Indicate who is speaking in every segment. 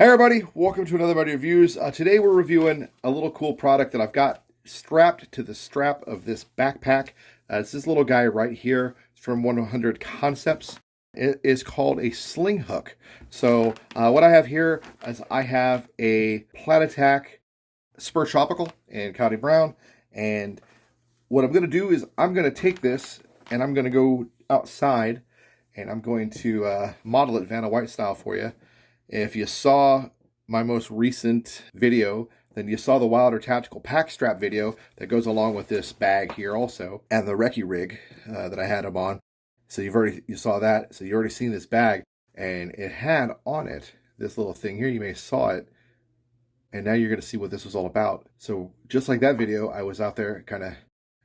Speaker 1: Hey everybody, welcome to another Buddy Reviews. Today we're reviewing a little cool product that I've got strapped to the strap of this backpack. It's this little guy right here. It's from 100 Concepts. It is called a sling hook. So what I have here is I have a Plat Attack Spur Tropical in County Brown. And what I'm going to do is I'm going to take this and I'm going to go outside and I'm going to model it Vanna White style for you. If you saw my most recent video, then you saw the Wilder Tactical Pack Strap video that goes along with this bag here also, and the recce rig that I had them on. So you saw that, so you already seen this bag, and it had on it this little thing here. You may have saw it, and now you're going to see what this was all about. So just like that video, I was out there kind of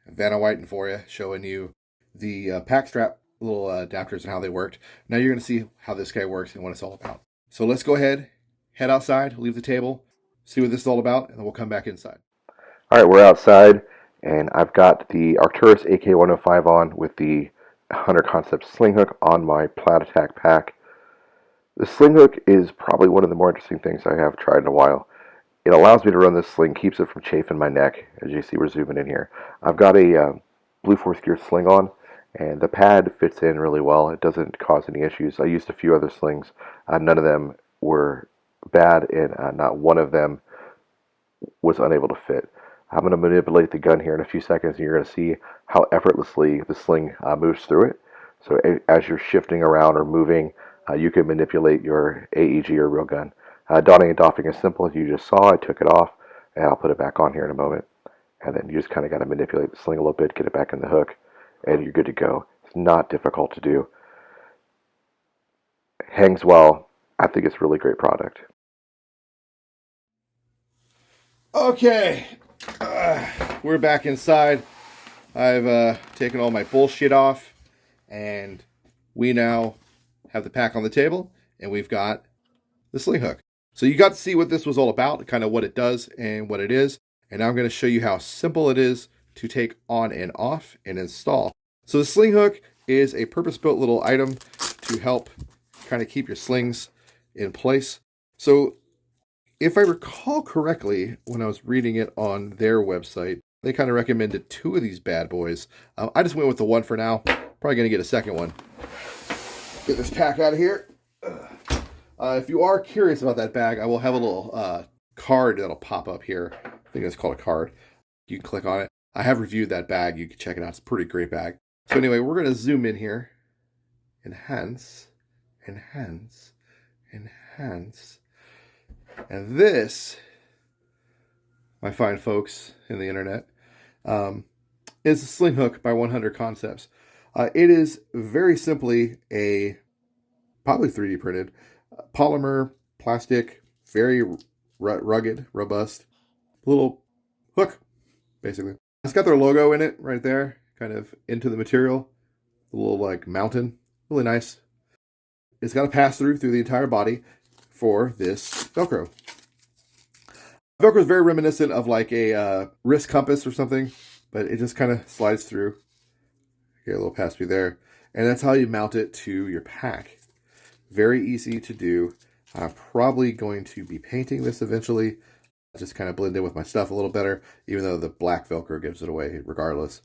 Speaker 1: Vanna Whiting for you, showing you the pack strap little adapters and how they worked. Now you're going to see how this guy works and what it's all about. So let's go ahead, head outside, leave the table, see what this is all about, and then we'll come back inside.
Speaker 2: All right, we're outside, and I've got the Arcturus AK-105 on with the 100 Concepts Sling Hook on my Plat Attack pack. The sling hook is probably one of the more interesting things I have tried in a while. It allows me to run this sling, keeps it from chafing my neck. As you see, we're zooming in here. I've got a Blue Force Gear sling on, and the pad fits in really well. It doesn't cause any issues. I used a few other slings. None of them were bad, and not one of them was unable to fit. I'm going to manipulate the gun here in a few seconds, and you're going to see how effortlessly the sling moves through it. So as you're shifting around or moving, you can manipulate your AEG or real gun. Donning and doffing is simple. As you just saw, I took it off, and I'll put it back on here in a moment. And then you just kind of got to manipulate the sling a little bit, get it back in the hook, and you're good to go. It's not difficult to do. Hangs well. I think it's a really great product.
Speaker 1: Okay, we're back inside. I've taken all my bullshit off, and we now have the pack on the table, and we've got the sling hook. So you got to see what this was all about, kind of what it does and what it is, and now I'm going to show you how simple it is to take on and off and install. So the sling hook is a purpose-built little item to help kind of keep your slings in place. So if I recall correctly, when I was reading it on their website, they kind of recommended two of these bad boys. I just went with the one for now. Probably going to get a second one. Get this pack out of here. If you are curious about that bag, I will have a little card that'll pop up here. I think it's called a card. You can click on it. I have reviewed that bag. You can check it out. It's a pretty great bag. So anyway, we're going to zoom in here. Enhance. Enhance. Enhance. And this, my fine folks in the internet, is a sling hook by 100 Concepts. It is very simply a, probably 3D printed, polymer, plastic, very rugged, robust, little hook, basically. It's got their logo in it right there, kind of into the material, a little like mountain, really nice. It's got a pass through the entire body for this Velcro. Velcro is very reminiscent of like a wrist compass or something, but it just kind of slides through. Get a little pass through there. And that's how you mount it to your pack. Very easy to do. I'm probably going to be painting this eventually. Just kind of blend in with my stuff a little better, even though the black Velcro gives it away regardless.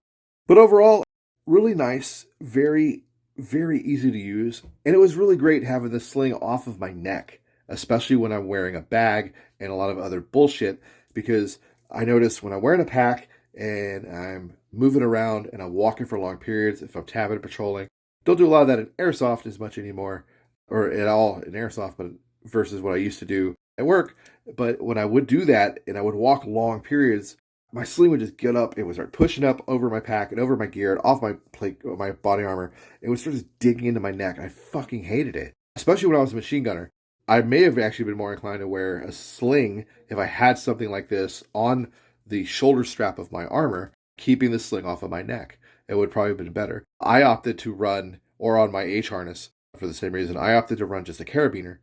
Speaker 1: But overall, really nice, very, very easy to use. And it was really great having this sling off of my neck, especially when I'm wearing a bag and a lot of other bullshit, because I notice when I'm wearing a pack and I'm moving around and I'm walking for long periods, if I'm tabbing and patrolling, don't do a lot of that in airsoft as much anymore, or at all in airsoft, but versus what I used to do at work. But when I would do that and I would walk long periods, my sling would just get up. It would start pushing up over my pack and over my gear and off my plate, my body armor. It would start just digging into my neck. I fucking hated it, especially when I was a machine gunner. I may have actually been more inclined to wear a sling if I had something like this on the shoulder strap of my armor, keeping the sling off of my neck. It would probably have been better. I opted to run, or on my H harness for the same reason, I opted to run just a carabiner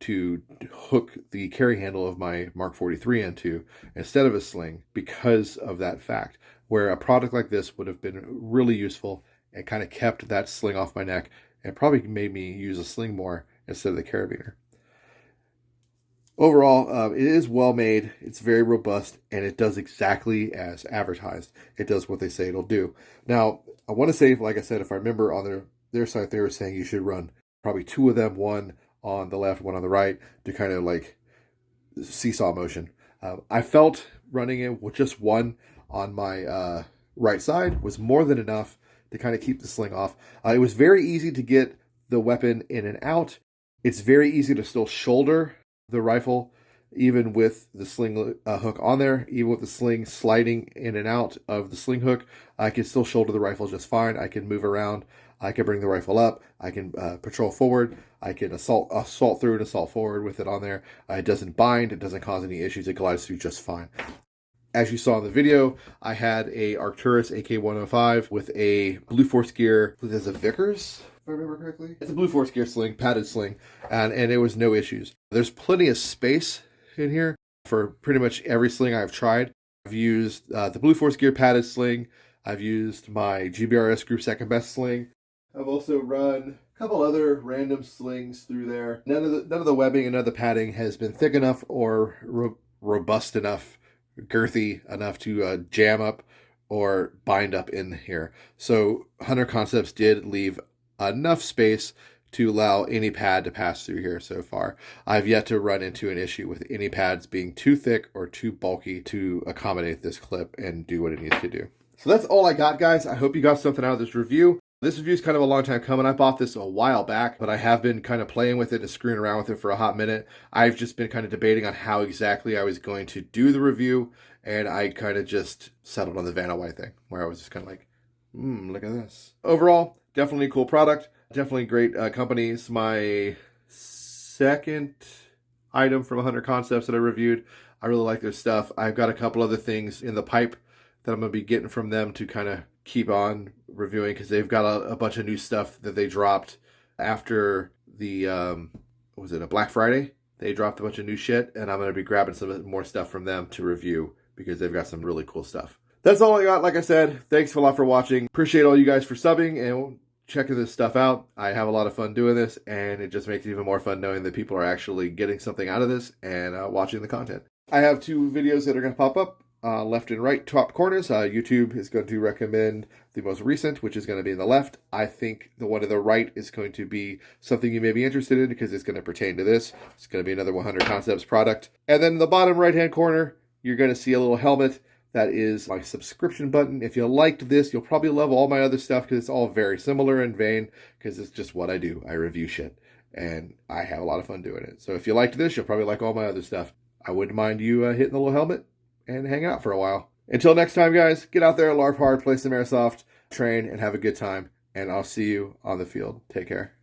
Speaker 1: to hook the carry handle of my Mark 43 into instead of a sling because of that fact, where a product like this would have been really useful and kind of kept that sling off my neck and probably made me use a sling more instead of the carabiner. Overall, it is well made, it's very robust, and it does exactly as advertised. It does what they say it'll do. Now, I want to say, like I said, if I remember on their site, they were saying you should run probably two of them, one on the left, one on the right, to kind of like seesaw motion. I felt running it with just one on my right side was more than enough to kind of keep the sling off. It was very easy to get the weapon in and out. It's very easy to still shoulder the rifle, even with the sling hook on there, even with the sling sliding in and out of the sling hook. I can still shoulder the rifle just fine. I can move around. I can bring the rifle up. I can patrol forward. I can assault through and assault forward with it on there. It doesn't bind. It doesn't cause any issues. It glides through just fine. As you saw in the video, I had a Arcturus AK-105 with a Blue Force Gear. There's a Vickers, if I remember correctly. It's a Blue Force Gear sling, padded sling, and it was no issues. There's plenty of space in here for pretty much every sling I've tried. I've used the Blue Force Gear padded sling. I've used my GBRS Group Second Best sling. I've also run a couple other random slings through there. None of the webbing and none of the padding has been thick enough or robust enough, girthy enough to jam up or bind up in here. So 100 Concepts did leave enough space to allow any pad to pass through here so far. I've yet to run into an issue with any pads being too thick or too bulky to accommodate this clip and do what it needs to do. So that's all I got, guys. I hope you got something out of this review. This review is kind of a long time coming. I bought this a while back, but I have been kind of playing with it and screwing around with it for a hot minute. I've just been kind of debating on how exactly I was going to do the review, and I kind of just settled on the Vanna White thing, where I was just kind of like, look at this. Overall, definitely a cool product. Definitely great company. It's my second item from 100 Concepts that I reviewed. I really like their stuff. I've got a couple other things in the pipe that I'm going to be getting from them to kind of keep on reviewing, because they've got a bunch of new stuff that they dropped after the, was it a Black Friday? They dropped a bunch of new shit, and I'm going to be grabbing some more stuff from them to review because they've got some really cool stuff. That's all I got. Like I said, thanks a lot for watching. Appreciate all you guys for subbing and checking this stuff out. I have a lot of fun doing this, and it just makes it even more fun knowing that people are actually getting something out of this and watching the content. I have two videos that are going to pop up. Left and right top corners. YouTube is going to recommend the most recent, which is going to be in the left. I think the one to the right is going to be something you may be interested in because it's going to pertain to this. It's going to be another 100 Concepts product. And then in the bottom right-hand corner, you're going to see a little helmet. That is my subscription button. If you liked this, you'll probably love all my other stuff because it's all very similar in vein, because it's just what I do. I review shit, and I have a lot of fun doing it. So if you liked this, you'll probably like all my other stuff. I wouldn't mind you hitting the little helmet and hang out for a while. Until next time, guys, get out there, LARP hard, play some airsoft, train, and have a good time. And I'll see you on the field. Take care.